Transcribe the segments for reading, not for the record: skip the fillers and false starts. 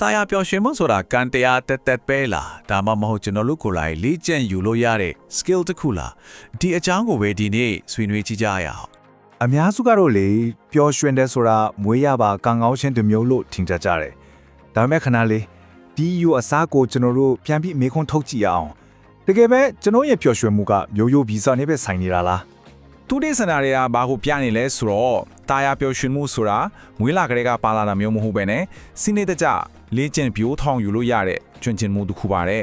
တာယာပျော်ရွှင်မှုဆိုတာကံတရားတက်ပဲလားဒါမှမဟုတ်ကျွန်တော်တို့ကိုယ်တိုင်လေ့ကျင့်ယူလို့ရတဲ့ skill တစ်ခုလားဒီအကြောင်းကိုပဲဒီနေ့ဆွေးနွေးကြည့်ကြရအောင်အများစုကတော့လေပျော်ရွှင်တဲ့ဆိုတာမွေးရပါကံကောင်းခြင်းတစ်မျိုးလို့ထင်ကြကြတယ်ဒါပေမဲ့ခဏလေးဒီယူအစားကိုကျွန်တော်တို့ပြန်ပြီးမေးခွန်းထုတ်ကြည့်အောင်တကယ်ပဲကျွန်တော်ရဲ့ပျော်ရွှင်မှုကမျိုးရိုးဗီဇနဲ့ပဲဆိုင်နေတာလားသူတဲ့စနာတွေကဘာကိုပြနေလဲဆိုတော့တာယာပျော်ရွှင်မှုဆိုတာမွေးလာကလေးကပါလာတာမျိုးမဟုတ်ပဲနဲ့စီနေတကြလေ့ကျင့်ပြိုးထောင်ယူလို့ရတဲ့ကျွမ်းကျင်မှုတစ်ခုပါတဲ့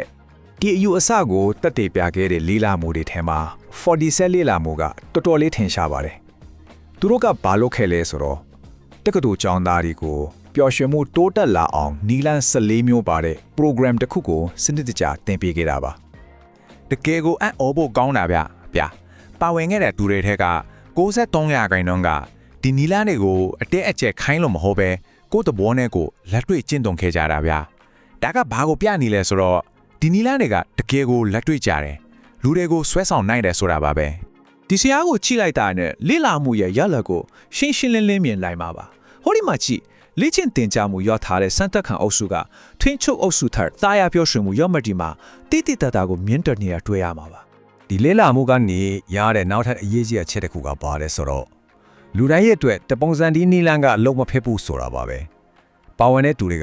ဒီအယူအဆကိုတက်တည်ပြခဲ့တဲ့လေးလာမှုတွေထဲမှာ40လေးလာမှုကတော်တော်လေးထင်ရှားပါတယ်သူတို့ကဘာလုပ်ခဲ့လဲဆိုတော့တက္ကသိုလ်ကျောင်းသားတွေကိုပျော်ရွှင်မှုတိုးတက်လာအောင်နီလန်း14မျိုးပါတဲ့ program တစ်ခုကိုစနစ်တကျသင်ပေးခဲ့တာပါတကယ်ကိုအံ့ဩဖို့ကောင်းတာဗျပါဝင်ခဲ့တဲ့သူတွေထဲက63%ကဒီနီလန်းတွေကိုအတဲအကျက်ခိုင်းလို့မဟုတ်ပဲကိုယ့်တဘောနဲ့ကိုလက်တွေ့ကျင့်သုံးခဲ့ကြတာဗျဒါကဘာကိုပြနေလဲဆိုတော့ဒီနီလန်းတွေကတကယ်ကိုလက်တွေ့ကြတယ်လူတွေကိုဆွဲဆောင်နိုင်တယ်ဆိုတာပါပဲဒီဆရာကိုချိလိုက်တာနဲ့လိလာမှုရဲ့ရလကိုရှင်းရှင်းလင်းလင်းမြင်နိုင်မှာပါဟောဒီမှာကြည့်လေ့ကျင့်သင်ကြားမှုရောက်ထားတဲ့စံတက်ခံအုပ်စုကထွင်းချုပ်အုပ်စုထက်တာယာပြောရွှင်မှုရောက်မှဒီမှာတိတိတတ်တာကိုမြင့်တက်နေရတွေ့ရမှာပါဒီလေးလာမှုကနေရတဲ့နောက်ထပ်အရေးကြီးအချက်တစ်ခုကပါတယ်ဆိုတော့လူတိုင်းရဲ့အတွက်တပုံစံဒီနီလန်းကအလုံးမဖက်ဘူးဆိုတာပါပဲပါဝင်တဲ့သူတွေက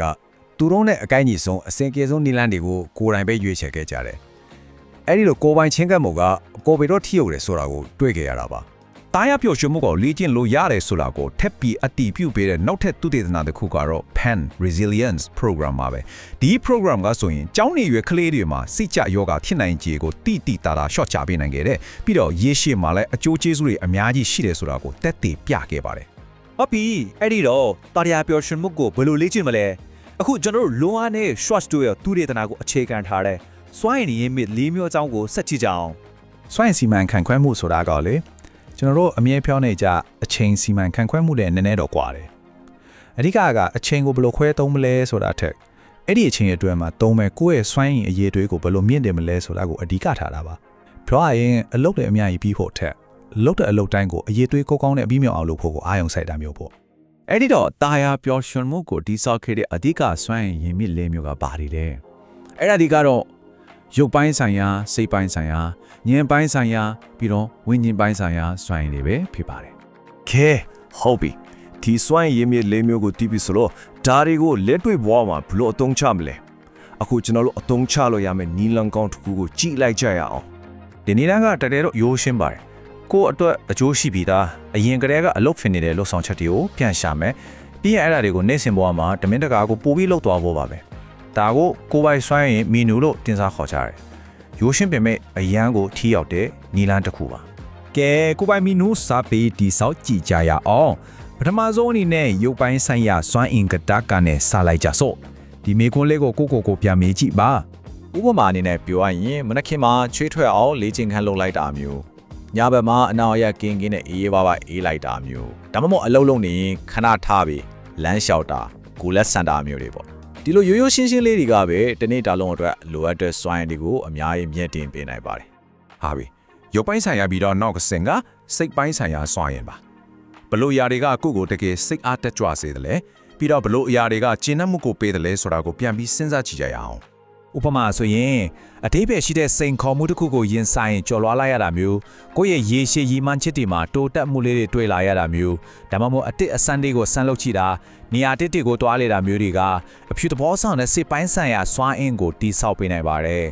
သူတို့နဲ့အကိုင်းကြီးဆုံးအစင်ကြေဆုံးနီလန်းတွေကိုကိုယ်တိုင်ပဲရွေးချယ်ခဲ့ကြတယ်အဲ့ဒီလိုကိုယ်ပိုင်ချင်းကပ်မှုကကိုယ်ပေတော့ထိရောက်တယ်ဆိုတာကိုတွေ့ခဲ့ရတာပါတာယာပျော်ရွှင်မှုကိုလေ့ကျင့်လို့ရတယ်ဆိုတာကိုထပ်ပြီးအတည်ပြုပေးတဲ့နောက်ထပ်သုတေသနတစ်ခုကတော့ PAN Resilience Program ပါပဲဒီ program ကဆိုရင်ကျောင်းနေရွယ်ကလေးတွေမှာစိတ်ကြယောဂဖြစ်နိုင်ခြေကိုတိတာရှော့ချပေးနိုင်ခဲ့တဲ့ပြီးတော့ရေရှည်မှာလည်းအကျိုးကျေးဇူးတွေအများကြီးရှိတယ်ဆိုတာကိုတက်တည်ပြခဲ့ပါတယ်ဟုတ်ပြီအဲ့ဒီတော့တာယာပျော်ရွှင်မှုကိုဘယ်လိုလေ့ကျင့်မလဲအခုကျွန်တော်တို့လွန်အားနဲ့ short တို့ရဲ့သုတေသနကိုအခြေခံထားတဲ့စွမ်းရည်ရင်းမြစ်၄မျိုးအကြောင်းကိုဆက်ကြည့်ကြအောင်စွမ်းရည်စီမံခန့်ခွဲမှုဆိုတာကလေကျွန်တော်တို့အမြဲပြောနေကြအချိန်စီမံခန့်ခွဲမှုနဲ့နည်းနည်းတော့ကွာတယ်အဓိကအချိန်ကိုဘယ်လိုခွဲသုံးမလဲဆိုတာထက်အဲ့ဒီအချိန်အတွင်းမှာသုံးမဲ့ကိုယ့်ရဲ့စွမ်းရည်အရေးတွေးကိုဘယ်လိုမြင့်တင်မလဲဆိုတာကိုအဓိကထားတာပါပြောရရင်အလုပ်တွေအများကြီးပြီးဖို့ထက်လုပ်တဲ့အလုပ်တိုင်းကိုအရေးတွေးကောင်းတဲ့အပြီးမြောက်အောင်လုပ်ဖို့ကိုအာရုံစိုက်တာမျိုးပေါ့အဲ့ဒီတော့တာယာပျော်ရွှင်မှုကိုတိစောက်ခဲ့တဲ့အဓိကစွမ်းရည်ရင်းမြစ်၄မျိုးကပါတယ်တဲ့အဲ့ဒါဒီကတော့ရုပ်ပိုင်းဆိုင်ရာစိတ်ပိုင်းဆိုင်ရာဉာဏ်ပိုင်းဆိုင်ရာပြီးတော့ဝိညာဉ်ပိုင်းဆိုင်ရာစွမ်းရည်တွေပဲဖြစ်ပါတယ်။ခဲဟုတ်ပြီဒီစွမ်းရည်မြစ်၄မျိုးကိုတီးပြီးဆိုတော့ဒါတွေကိုလက်တွေ့ဘဝမှာဘယ်လိုအသုံးချမလဲ။အခုကျွန်တော်တို့အသုံးချလို့ရမယ့်နီလန်ကောင်းတစ်ခုကိုကြည့်လိုက်ကြရအောင်။ဒီနီလန်ကတကယ်တော့ရိုးရှင်းပါတယ်။ကိုယ့်အတွက်အကျိုးရှိပြီးသားအရင်ကတည်းကအလုပ်ဖြစ်နေတဲ့လှုပ်ဆောင်ချက်တွေကိုပြန်ရှာမယ်။ပြီးရင်အဲ့ဒါတွေကိုနေ့စဉ်ဘဝမှာတမင်တကာကိုပို့ပြီးလုပ်သွားဖို့ပါပဲ။ဒါကိုပိုင်စွမ်းရင်မီနူလို့တင်စားခေါ်ကြတယ်။ရိုးရှင်းပေမဲ့အရန်ကိုထီရောက်တဲ့နီလန်တစ်ခုပါ။ကဲကိုပိုင်မီနူစာပေဒီစောက်ကြည့်ကြရအောင်။ပထမဆုံးအနေနဲ့ရုပ်ပိုင်းဆိုင်ရာစွမ်းအင်ကတကနဲ့စလိုက်ကြစို့။ဒီမေခွန်းလေးကိုကိုပြန်မေးကြည့်ပါ။ဥပမာအနေနဲ့ပြောရရင်မနက်ခင်းမှာချွေးထွက်အောင်လေ့ကျင့်ခန်းလုပ်လိုက်တာမျိုး။ညဘက်မှာအနာရကင်းနဲ့အေးပါအေးလိုက်တာမျိုး။ဒါမှမဟုတ်အလုပ်လုပ်နေရင်ခဏထားပြီးလမ်းလျှောက်တာကိုလက်ဆန်တာမျိုးတွေပေါ့ဒီလိုရိုးရိုးရှင်းရှင်းလေးတွေကပဲတနေ့တာလုံးအတွက်လိုအပ်တဲ့စွမ်းရည်တွေကိုအများကြီးမြင့်တင်ပေးနိုင်ပါတယ်ဟာပြီရုပ်ပိုင်းဆိုင်ရာပြီးတော့နောက်ကစင်ကစိတ်ပိုင်းဆိုင်ရာစွမ်းရည်ပါဘလို့အရာတွေကကိုယ့်ကိုတကယ်စိတ်အားတက်ကြွစေတယ်လေပြီးတော့ဘလို့အရာတွေကကျဉ်းနှံ့မှုကိုပေးတယ်လဲဆိုတာကိုပြန်ပြီးစဉ်းစားကြည့်ကြရအောင်ဥပမာဆိုရင်အသေးပဲရှိတဲ့စိန်ခေါ်မှုတစ်ခုကိုရင်ဆိုင်ကြော်လွှားလိုက်ရတာမျိုးကိုယ့်ရဲ့ရေရှည်ရည်မှန်းချက်တွေမှာတိုးတက်မှုလေးတွေတွေ့လာရတာမျိုးဒါမှမဟုတ်အတစ်အဆန်းတွေကိုဆန်းလုပ်ချတာနေရာတစ်ကိုတွားလေတာမျိုးတွေကအဖြူသဘောဆောင်တဲ့စိတ်ပိုင်းဆိုင်ရာစွမ်းအင်ကိုတိဆောက်ပေးနိုင်ပါတယ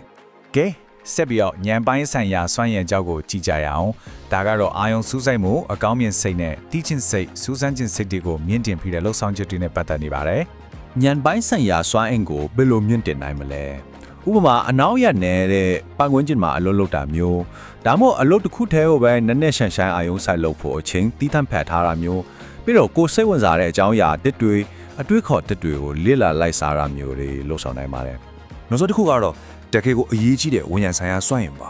်ကဲဆက်ပြီးတော့ဉာဏ်ပိုင်းဆိုင်ရာစွမ်းရည်ကြောက်ကိုကြည့်ကြရအောင်ဒါကတော့အာယုံစူးစိုက်မှုအကောင်းမြင်စိတ်နဲ့တီးချင်းစိတ်စူးစမ်းခြင်းစိတ်တွေကိုမြင့်တင်ပြီးတဲ့လှုပ်ဆောင်ချက်တွေနဲ့ပတ်သက်နေပါတယ်ဉာဏ်ပိုင်းဆိုင်ရာစွမ်းအင်ကိုဘယ်လိုမြင့်တင်နိုင်မလဲဥပမာအနောက်ရနေတဲ့ပတ်ဝန်းကျင်မှာအလုပ်လုပ်တာမျိုးဒါမှမဟုတ်အလုပ်တစ်ခုတည်းကိုပဲနက်နက်ရှန်ရှန်အာယုံဆိုင်လုပ်ဖို့အချိန်တီးထန့်ဖတ်ထားတာမျိုးပြီးတော့ကိုယ်စိတ်ဝင်စားတဲ့အကြောင်းအရာတစ်တွေအတွေးခေါ်တစ်တွေကိုလေ့လာလိုက်စားတာမျိုးတွေလှုပ်ဆောင်နိုင်ပါတယ်နောက်ဆုံးတစ်ခုကတော့တကယ်ကိုအရေးကြီးတဲ့ဝန်ရံဆိုင်ရာစွမ်းရည်ပ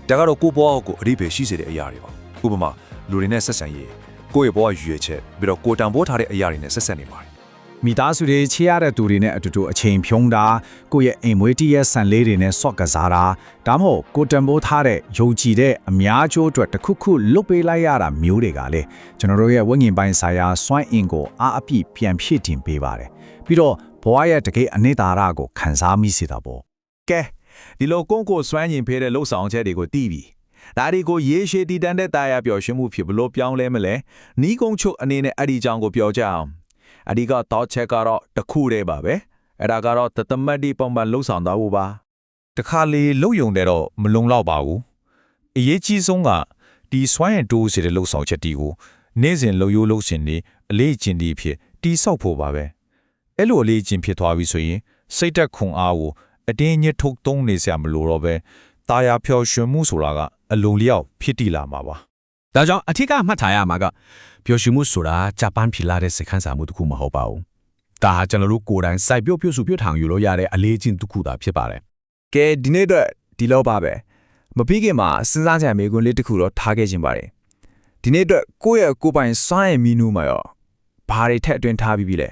ါဒါကတော့ကိုယ့်ဘဝကိုအဓိပ္ပာယ်ရှိစေတဲ့အရာတွေပါဥပမာလူတွေနဲ့ဆက်ဆံရေးကိုယ့်ရဲ့ဘဝရွေချက်ပြီးတော့ကိုယ်တန်ဖိုးထားတဲ့အရာတွေနဲ့ဆက်ဆက်နေပါတယ်မိသားစုတွေချေရတဲ့သူတွေနဲ့အတူတူအချိန်ဖြုံးတာကိုယ့်ရဲ့အိမ်မွေးတီးရဲ့ဆန်လေးတွေနဲ့ဆော့ကစားတာဒါမှမဟုတ်ကိုတန်ဖိုးထားတဲ့ယုံကြည်တဲ့အများကျိုးအတွက်တစ်ခုခုလွတ်ပေးလိုက်ရတာမျိုးတွေကလေကျွန်တော်တို့ရဲ့ဝိညာဉ်ပိုင်းဆိုင်ရာစွမ်းအင်ကိုအားအပြည့်ပြန်ဖြည့်တင်ပေးပါတယ်ပြီးတော့ဘ ဘဝရဲ့တကယ်အနှစ်သာရကိုခံစားမိစေတာပေါ့ ကဲဒီလိုကိုကိုစွမ်းရင်ဖဲတဲ့လှုပ်ဆောင်ချက်တွေကိုတီးပြီဒါတွေကိုရေရှည်တည်တန်းတဲ့တာယာပျော်ရွှင်မှုဖြစ်ဘလို့ပြောင်းလဲမလဲနီးကုန်းချုပ်အနေနဲ့အဲ့ဒီကြောင်ကိုပြောကြအောင်အဓိကတော့ချက်ကတော့တစ်ခုတည်းပါပဲအဲ့ဒါကတော့တသမတ်ဒီပုံမှန်လှုပ်ဆောင်သွားဖို့ပါ တခါလေလှုပ်ယုံတဲ့တော့မလုံလောက်ပါဘူးအရေးကြီးဆုံးကဒီစွမ်းရည်တိုးစေတဲ့လှုပ်ဆောင်ချက်တီကိုနေ့စဉ်လှုပ်ရိုးလှုပ်ရှင်နေအလေးကျင့်ဒီဖြစ်တီဆောက်ဖို့ပါပဲအဲ့လိုအလေးကျင့်ဖြစ်သွားပြီဆိုရင်စိတ်သက်ခွန်အားကိုအတင်းညစ်ထုတ်သုံးနေစရာမလိုတော့ပဲတာယာဖျော်ရွှင်မှုဆိုတာကအလုံလျောက်ဖြစ်တည်လာမှာပါ ဒါကြောင့်အထက်ကမှတ်ထားရမှာကပျော်ရွှင်မှုဆိုတာဂျပန်ဖြစ်လာတဲ့စိတ်ခံစားမှုတစ်ခုမဟုတ်ပါဘူးဒါဟာကျွန်တော်တို့ကိုယ်တိုင်စိုက်ပြုတ်ပြုစုပြုထောင်ယူလို့ရတဲ့အလေးချင်းတစ်ခုသာဖြစ်ပါတယ် ကဲဒီနေ့အတွက်ဒီလောက်ပါပဲမပြီးခင်မှာစဉ်းစားကြံမေးခွန်းလေးတစ်ခုတော့ထားခဲ့ခြင်းပါတယ်ဒီနေ့အတွက်ကိုယ့်ရဲ့ကိုယ်ပိုင်စွမ်းရည်မီနူးမှာရောဘာတွေထက်အတွင်းထားပြီးပြီလဲ